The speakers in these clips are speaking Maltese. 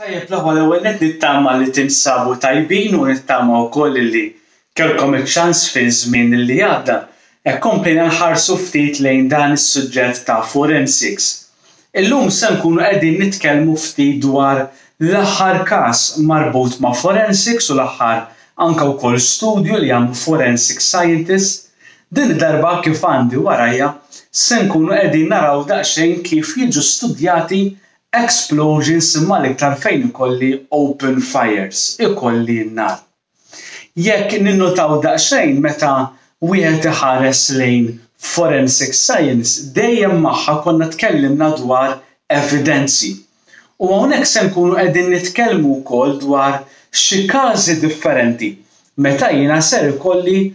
Tajjeb l-ewwel nett nittama li tinsabu tajbin u nittama wkoll li kellkom iċ-ċans fi żmien li għadda hekk komplejna nħarsu ftit lejn dan is-suġġett ta' forensics. Illum se nkunu qegħdin nitkellmu ftit dwar l-aħħar każ marbut ma' forensics u l-aħħar anke wkoll studju li għamlu forensic scientists. Din id-darba kif għandi warajja se nkunu qegħdin naraw daqsxejn kif jiġu studjati explosions imma l-iktar fejn ikolli open fires, ikolli n-nar. Jekk ninnotaw daqsxejn meta wieħed iħares lejn forensic science dejjem magħha konna tkellimna dwar evidenzi. U hawnhekk se nkunu qegħdin nitkellmu wkoll dwar xi każi differenti. Meta jiena ser ikolli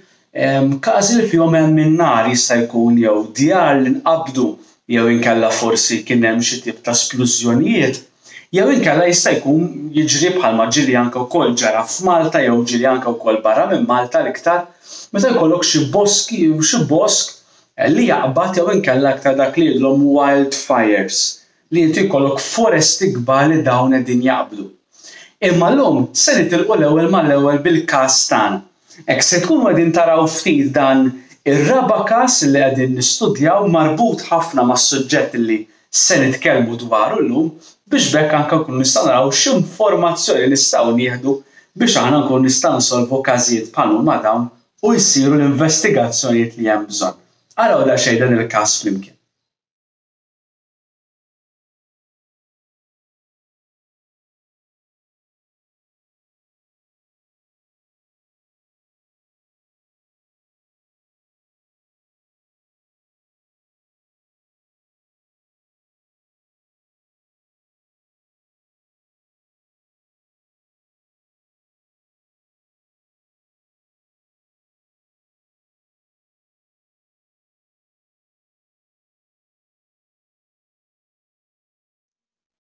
każi li fihom hemm in-nar jista' jkun jew djar li nqabdu jew inkella forsi kien hemm xi tip ta' splużjonijiet, jew inkella jista' jkun jiġri bħalma ġieli anke wkoll ġara f'Malta jew ġieli anke wkoll barra minn Malta l-iktar meta jkollok xi bosk li jaqbad jew inkella aktar dak li jgħidulhom wildfires li inti jkollok foresti kbar li dawn qegħdin jaqbdu. Imma llum se nitilqu l-ewwel mal-ewwel bil-każ tagħna. Hekk se tkunu qegħdin taraw ftit dan ir-raba' każ li qegħdin nistudjaw marbut ħafna mas-suġġett li se nitkellmu dwaru llum biex b'hekk anke nkunu nistgħu naraw x'informazzjoni nistgħu nieħdu biex aħna nkunu nistgħu nsolvu każijiet bħal huma dawn u jsiru l-investigazzjonijiet li hemm bżonn. Araw daqsxejn dan il-każ flimkien.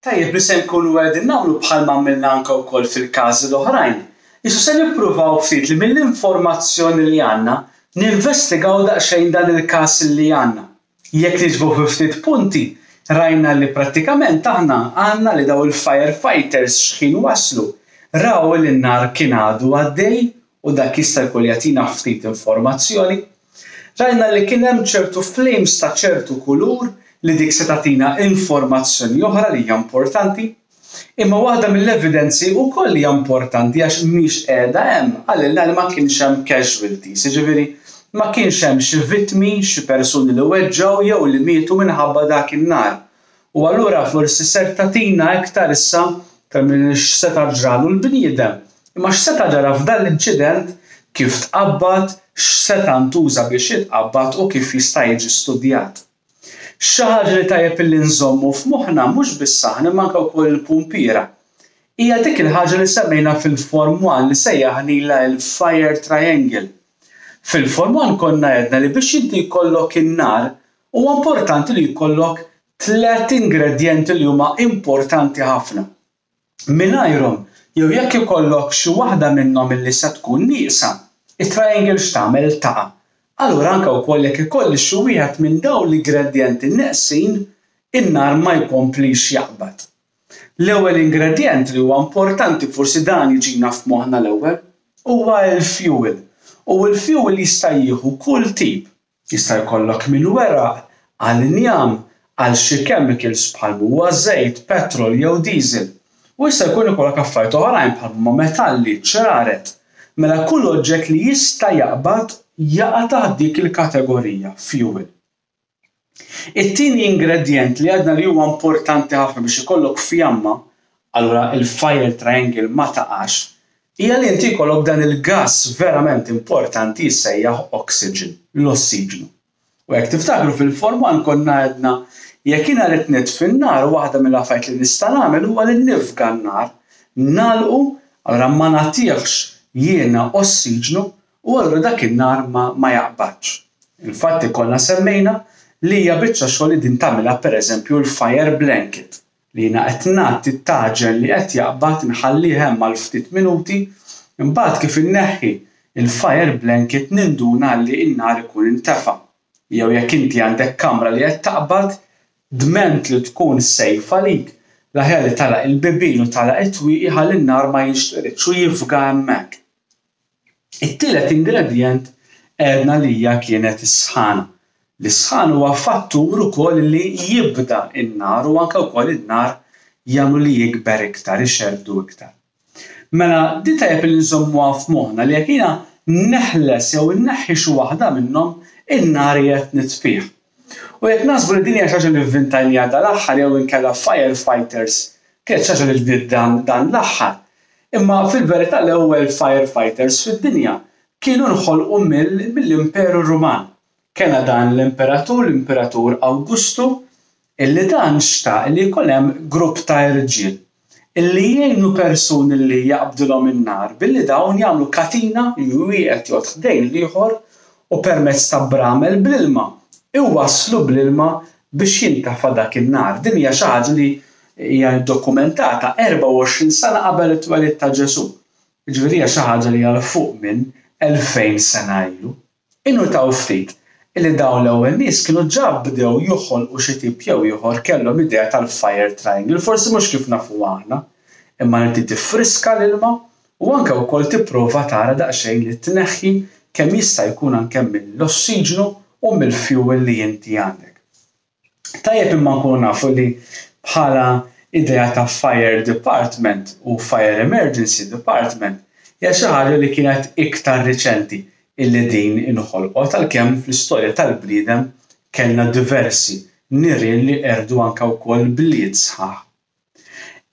Tajjeb li se nkunu qegħdin nagħmlu bħalma għamilna anke wkoll fil-każi l-oħrajn. Issa se nippruvaw ftit li mill-informazzjoni li għandna ninvestigaw daqsxejn dan il-każ li għandna. Jekk niġbdu fi ftit punti, rajna li prattikament aħna għandna li dawn il-firefighters x'ħin waslu raw li n-nar kien għadu għaddej u dak jista' jkun jagħtina ftit informazzjoni. Rajna li kien hemm ċertu flames ta' ċertu kulur li dik se tagħtina informazzjoni oħra li hija importanti, imma waħda mill-evidenzi wkoll hija importanti għax mhix qiegħda hemm għalilna li ma kienx hemm casualties, jiġifieri ma kienx hemm xi vittmi, xi persuni li weġġgħu jew li mietu minħabba dak in-nar. U allura forsi ser tagħtina iktar issa kemm x'seta' ġralu l-bniedem. Imma x'seta' ġara f'dan l-inċident kif tqabbad, x'seta' ntuża biex jitqabbad u kif jista' jiġi studjat. Xi ħaġa li tajjeb illi nżommu f'moħħna mhux biss aħna imma anke wkoll il-pumpiera. Hija dik il-ħaġa li semmejna fil-Form 1 li sejjaħnilha l-fire triangle. Fil-Form 1 konna għedna li biex inti jkollok in-nar huwa importanti li jkollok 3 ingredjenti li huma importanti ħafna. Mingħajrhom jew jekk ikollok xi waħda minnhom illi se tkun nieqsa, it-triangle x'tagħmel taqa'. Allura anke wkoll jekk ikolli xi wieħed minn dawn l-ingredjenti neqsin, in-nar ma jkomplix jaqbad. L-ewwel ingredient li huwa importanti forsi dan jiġina f'moħħna l-ewwel huwa l-fuel. U l-fuel jista' jieħu kull tip. Jista' jkollok minn weraq għal injam għal xi chemicals bħal huwa żejt, petrol jew diesel. U jista' jkun ikollok affarijiet oħrajn bħal metalli, ċraret. Mela kull oġġett li jista' jaqbad jaqa' taħt dik il-kategorija fuel. It-tieni ingredient li għadna li huwa importanti ħafna biex ikollok fjamma, allura il-fire triangle ma taqax, hija li inti jkollok dan il-gass verament importanti jissejjaħ oxygen, l-ossiġnu. U jekk tiftakru fil-Form 1 konna għedna jekk jiena rid nitfi n-nar waħda mill-affarijiet li nista' nagħmel huwa li nifga n-nar, nagħlqu allura ma nagħtihx jiena ossiġnu u allura dak in-nar ma jaqbadx. Infatti konna semmejna li hija biċċa xogħol li din tagħmilha pereżempju l-fire blanket li jiena qed nagħti t-taġel li qed jaqbad inħallih hemm għal ftit minuti, imbagħad kif inneħħi il-fire blanket ninduna li n-nar ikun intefa'. Jew jekk inti għandek kamra li qed taqbad, dment li tkun safe għalik L-aħjar li tagħlaq il-bibien u tagħlaq it-twieqi ħalli n-nar ma jinxtreqx u jifga hemmhekk. It-tielet ingredient għedna li hija kienet is-sħana. L-isħan huwa fattur ukoll li jibda n-nar u anke wkoll in-nar jagħmlu li jikber iktar, ixerdu iktar. Mela din tajjeb li nżommuha f'moħħna li jekk jiena neħles jew inneħħi xi waħda minnhom in-nar qed nitfih. U jekk naħsbu li din hija xi ħaġa li vvintajnija dal-aħħar jew inkella firefighters kienet xi ħaġa li ġdiet dan l-aħħar. Imma fil-verità l-ewwel firefighters fid-dinja kienu nħolqu mill-Imperu Ruman. Kena dan l-Imperatur Awgustu illi dan xtaq li jkun hemm grupp ta' irġiel illi jgħinu persuni li jaqbdulhom in-nar billi dawn jagħmlu katina li wieħed jgħod ħdejn l-ieħor u permezz ta' bramel bl-ilma iwasslu bl-ilma biex jintafa' dak in-nar. Din hija xi ħaġa li hija ddokumentata 24 sena qabel it-twelid ta' Ġesu. Jiġifieri hija xi ħaġa li hija fuq minn 2000 sena ilu. Innotaw ftit illi dawn l-ewwel nies kienu ġa bdew joħolqu xi tip jew ieħor kellhom idea tal-fire triangle, forsi mhux kif nafu aħna, imma li tifriska l-ilma u anke wkoll tipprova tara daqsxejn li tneħħi kemm jista' jkun anke mill-ossiġnu u mill-fuel li inti għandek. Tajjeb imma nkunu nafu li bħala idea ta' fire department u fire emergency department hija xi ħaġa li kienet iktar riċenti illi din inħolqot għalkemm fl-istorja tal-bniedem kellna diversi nirien li qerdu anke wkoll bliet sħaħ.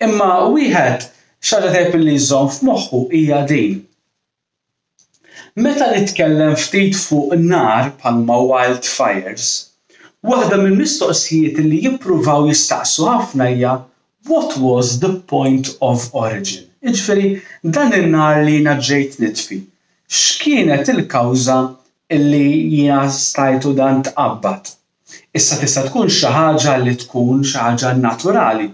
Imma wieħed x'ħaġa tajjeb li jżomm f'moħħu hija din. Meta nitkellem ftit fuq nar bħalma wildfires, waħda mill-mistoqsijiet li jippruvaw jistaqsu ħafna hija what was the point of origin? Jiġifieri dan in-nar li jiena ġejt nitfi. X'kienet il-kawża illi jiena stajtu dan tqabbad? Issa tista' tkun xi ħaġa li tkun xi ħaġa naturali,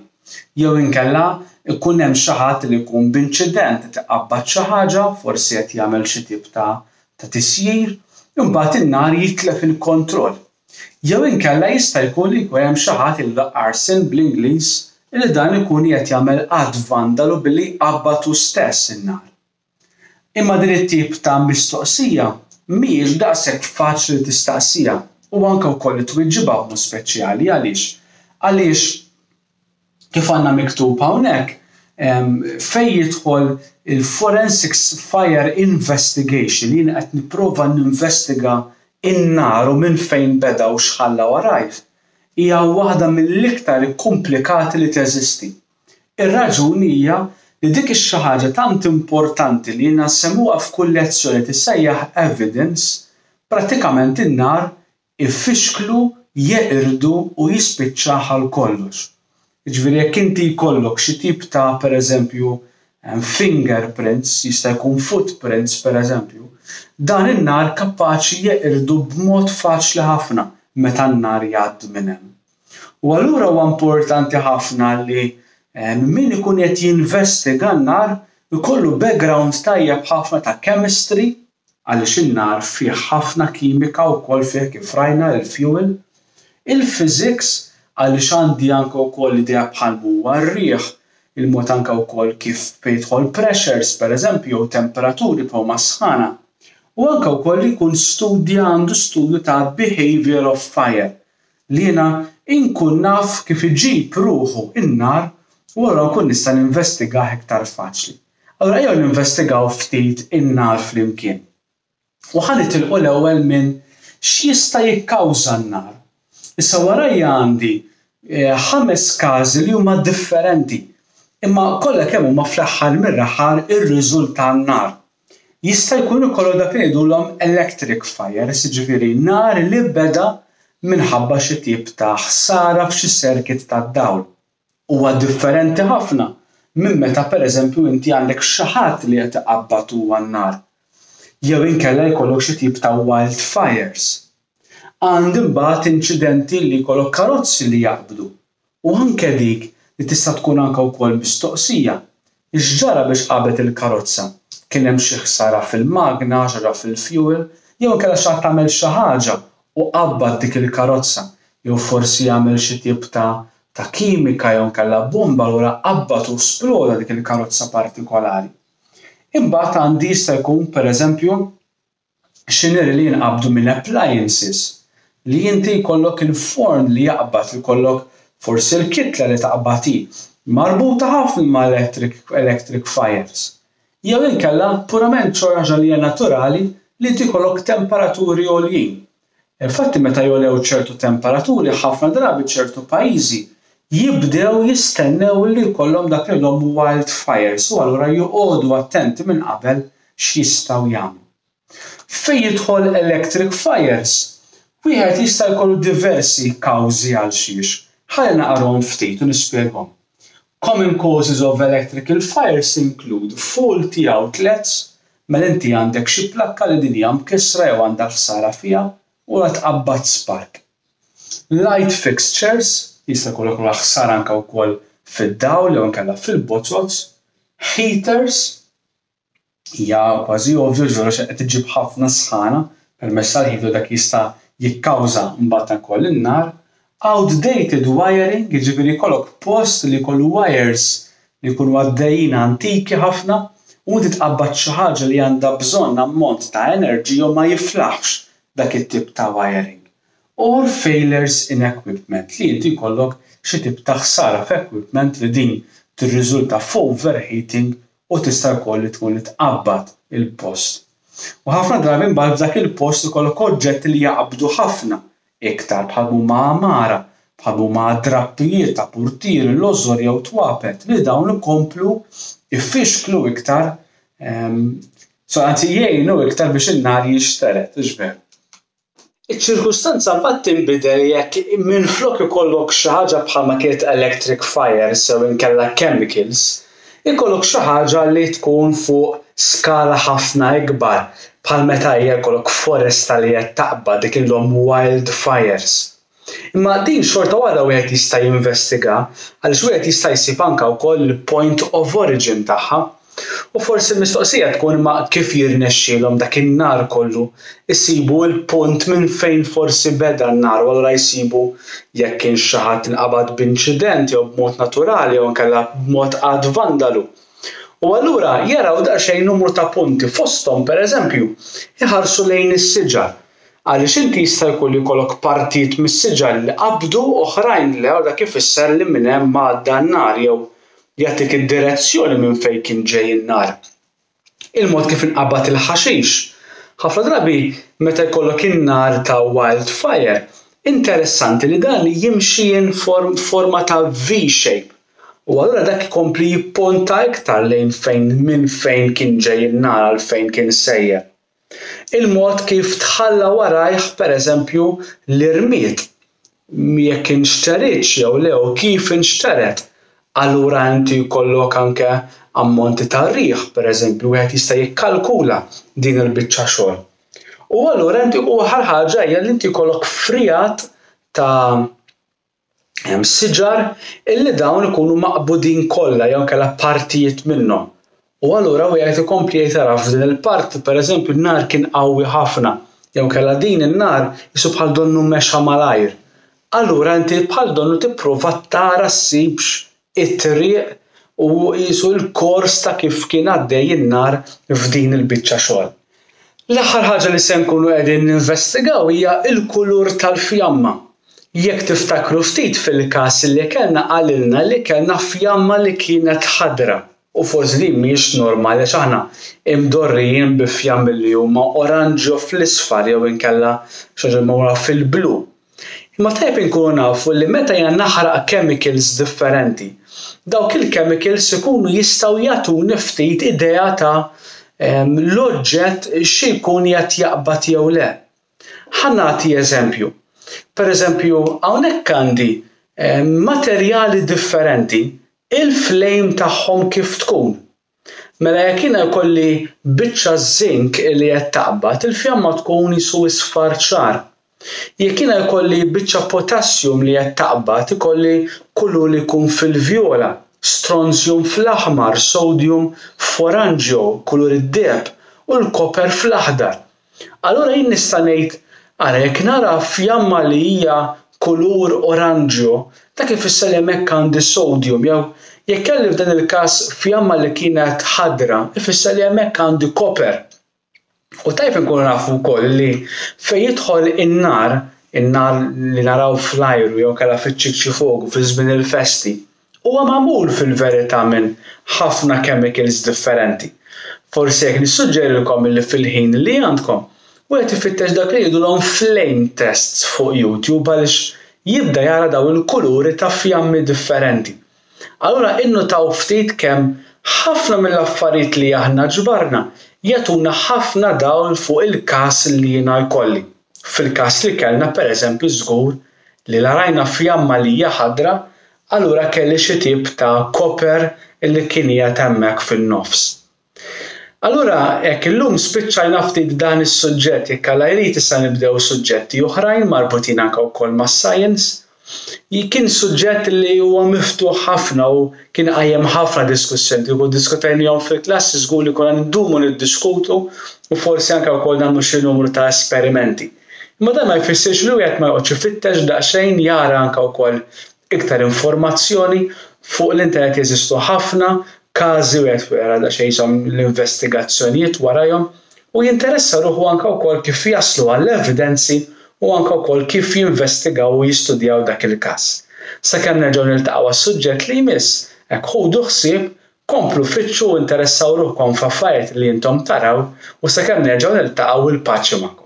jew inkella ikun hemm xi ħadd li jkun b'inċident tiqabbad xi ħaġa, forsi qed jagħmel xi tip ta' tisjir, imbagħad in-nar jitlef il-kontroll. Jew inkella jista' jkun li jkun hemm xi ħadd li arson bl-Ingliż li dan ikun qed jagħmel att vandalu billi jqabbad hu stess in-nar. Imma din it-tip ta' mistoqsija mhijiex daqshekk faċli tistaqsija u anke wkoll twieġibha b'mod speċjali għaliex? Għaliex kif għandna miktub hawnhekk fejn jidħol il-forensics fire investigation jien qed nipprova ninvestiga in-nar u minn fejn beda u x'ħalla warajh hija waħda mill-iktar komplikati li teżisti. Ir-raġuni hija li dik xi ħaġa tant importanti li jiena nsemmuha f'kull lezzjoni tissejjaħ evidence, prattikament in-nar iffixklu, jeqirdu u jispiċċaħ għal kollox. Jiġifieri jekk inti jkollok xi tip ta' pereżempju fingerprints, jista' jkun footprints pereżempju, dan in-nar kapaċi jeqirdu b'mod faċli ħafna meta n-nar jgħaddi minn hemm. U allura huwa importanti ħafna li min ikun qed jinvestiga n-nar ikollu background tajjeb ħafna ta' chemistry għaliex in-nar fih ħafna kimika wkoll fih kif rajna il-fuel, il-physics għaliex għandi anke wkoll idea bħal huwa r-riħ, il-mod anke wkoll kif jidħol pressures pereżempju jew temperaturi bħalma sħana. U anke wkoll jkun għandu studju ta' behavior of fire li jiena inkun naf kif iġib ruħu in-nar u allura nkun nista' ninvestigah iktar faċli. Allura ejjew ninvestigaw ftit in-nar flimkien. U ħanitilqu l-ewwel minn x'jista' jikkawża n-nar. Issa warajja għandi 5 każi li huma differenti, imma kollha kemm huma fl-aħħar mill-aħħar ir-riżultat nar. Jista' jkun ikollu dak li jgħidulhom electric fire, jiġifieri nar li beda minħabba xi tip ta' ħsara f'xi circuit tad-dawl. Huwa differenti ħafna minn meta pereżempju inti għandek xi ħadd li qed iqabbad huwa n-nar. Jew inkella jkollok xi tip ta' wildfires. Għandi mbagħad inċidenti li jkollok karozzi li jaqbdu. U anke dik li tista' tkun anke wkoll mistoqsija. X'ġara biex qabet il-karozza? Kien hemm xi ħsara fil-magna, ġara fil-fuel, jew inkella xi tagħmel xi ħaġa u qabbad dik il-karozza, jew forsi jagħmel xi tip ta' ta' kimika jew inkella bomba allura qabad u sploda dik il-karozza partikolari. Imbagħad għandi jista' jkun pereżempju xinieri li jinqabdu minn appliances li inti jkollok il-forn li jaqbad ikollok forsi l-kitla li taqbad hi marbuta ħafna ma' electric fires. Jew inkella purament xi ħaġa li hija naturali li inti jkollok temperaturi għoljin. Infatti meta jogħlew ċertu temperaturi ħafna drabi ċertu pajjiżi jibdew jistennew li jkollhom dak li wildfires u allura joqogħdu attenti minn qabel x'jistgħu jagħmlu. Fejn jidħol electric fires? Wieħed jista' jkollu diversi kawżi għal xiex. Ħalli naqrahom ftit u nispjegahom. Common causes of electrical fires include faulty outlets, mela inti għandek xi plakka li din hija mkissra jew għandha ħsara fiha u qed tqabbad spark. Light fixtures, jista' jkollok ħsara anke wkoll fid-dawl jew inkella fil-bozzozz. Heaters, hija kważi ovvju ġara qed iġib ħafna sħana permezz tal-heater dak jista' jikkawża mbagħad ukoll in-nar. Outdated wiring, jiġifieri jkollok post li jkollu wires li jkunu għaddejjin antiki ħafna u inti tqabbad xi ħaġa li għandha bżonn ammont ta' energy u ma jiflaħx dak it-tip ta' wiring. Or failures in equipment li inti jkollok xi tip ta' ħsara f'equipment li din tirriżulta f'overheating u tista' wkoll tkun li tqabbad il-post. U ħafna drabi mbagħad f'dak il-post ikollok oġġetti li jaqbdu ħafna iktar bħal huma għamara, bħal huma drappijiet ta' purtieri, l-ożor jew twapet li dawn ikomplu iffixklu iktar anzi jgħinu iktar biex in-nar jinxteret, iġbed. Iċ-ċirkustanza mbagħad tinbidel jekk minflok ikollok xi ħaġa bħalma kienet electric fires jew inkella chemicals, ikollok xi ħaġa li tkun fuq skala ħafna ikbar bħal meta jkollok foresta li qed taqbad dik ilhom wildfires. Imma din xorta wara wieħed jista' jinvestiga għaliex wieħed jista' jsib anke wkoll il-point of origin tagħha u forsi l-mistoqsija tkun ma kif jirnexxielhom dak in-nar kollu isibu l-punt minn fejn forsi beda n-nar u allura jsibu jekk kien xi ħadd inqabad b'inċident jew b'mod naturali jew inkella b'mod qatt vandalu. U allura jaraw daqsxejn numru ta' punti fosthom pereżempju iħarsu lejn is-siġar għaliex inti jista' jkun li jkollok partit mis-siġar li qabdu oħrajn le u dak ifisser li minn hemm għadda n-nar jew jagħtik id-direzzjoni minn fejn kien ġej in-nar. Il-mod kif inqabad il-ħaxix. Ħafna drabi meta jkollok in-nar ta' wildfire, interessanti li dan jimxi forma ta' V-shape. U allura dak ikompli jipponta iktar lejn minn fejn kien ġej in-nar għal fejn kien sejjer. Il-mod kif tħalla warajh pereżempju l-irmiet jekk inxteritx jew le u kif inxteret, allura inti jkollok anke ammonti ta' riħ pereżempju wieħed jista' jikkalkula din il-biċċa xogħol. U allura inti aħħar ħaġa hija li inti jkollok frijat ta' siġar illi dawn ikunu maqbudin kollha jew inkella partijiet minnhom. U allura wieħed ikompli jara f'din il-parti pereżempju n-nar kien qawwi ħafna jew inkella din in-nar isu bħal donnu mexa malajr. Allura inti bħal donnu tipprova tara ssibx it-triq u qisu l-kors ta' kif kien għaddej in-nar f'din il-biċċa xogħol. L-aħħar ħaġa li se nkunu qegħdin ninvestigaw hija l-kulur tal-fjamma. Jekk tiftakru ftit fil-każ li kellna qalilna li kellna fjamma li kienet ħadra u forsi din mhijiex normali għax aħna imdorrijin bi fjammi li huma oranġo fl-isfar jew inkella xi ħaġa magħrufa fil-blu. Imma tajjeb inkunu nafu li meta jiena naħraq chemicals differenti, dawk il-chemicals ikunu jistgħu jagħtuni ftit idea ta' l-oġġett xi jkun qed jaqbad jew le. Ħa nagħti eżempju. Pereżempju, hawnhekk għandi materjali differenti, il-flame tagħhom kif tkun. Mela jekk jiena jkolli biċċa żink li qed taqbad, il-fjamma tkun isu isfar ċar. Jekk jiena jkolli biċċa potassium li qed taqbad, ikolli kulur li jkun fil-vjola, strontium fl-aħmar, sodium f'oranġjo, kulur id-deheb u l-koper fl-aħdar. Allura jien nista' ngħid ara jekk nara fjamma li hija kulur oranġjo dak ifisser li hemmhekk għandi sodium jew jekk kelli f'dan il-każ fjamma li kienet ħadra, ifisser li hemmhekk għandi koper. U tajjeb inkunu nafu wkoll li fejn jidħol in-nar li naraw fl-ajru jew kellha fiċ-ċikċi fuq fi żmien il-festi, huwa magħmul fil-verità minn ħafna chemicals differenti. Forsi jekk nissuġġerilkom li fil-ħin li għandkom wieħed ifittex dak li jgħidulhom flame tests fuq YouTube għaliex jibda jara dawn il-kuluri ta' fjammi differenti. Allura innutaw ftit kemm ħafna mill-affarijiet li aħna ġbarna jagħtuna ħafna dawl fuq il-każ li jiena jkolli. Fil-każ li kellna pereżempju żgur li la rajna fjamma li hija ħadra, allura kelli xi tip ta' koper li kien qiegħed hemmhekk fin-nofs. Allura hekk illum spiċċajna ftit dan is-suġġett jekk alla jrid issa nibdew suġġetti oħrajn marbutin anke wkoll mas-science. Kien suġġett li huwa miftuħ ħafna u kien qajjem ħafna diskussjoni u diskutejniehom fil-klassi żgur li konna ndumu niddiskutu u forsi anke wkoll nagħmlu xi numru ta' esperimenti. Imma dan ma jfissirx li wieħed ma joqgħodx ifittex daqsxejn jara anke wkoll iktar informazzjoni fuq l-internet jeżistu ħafna każi wieħed wara daqsxejn l-investigazzjonijiet warahom u jinteressa ruħu anke wkoll kif jaslu għall-evidenzi u anke wkoll kif jinvestigaw u jistudjaw dak il-każ. Sakemm nerġgħu niltaqgħu għas-suġġett li jmiss, hekk ħudu ħsieb, komplu fitxu u interessaw ruħkom f'affarijiet li intom taraw u sakemm nerġgħu niltaqgħu il-paċi magħkom.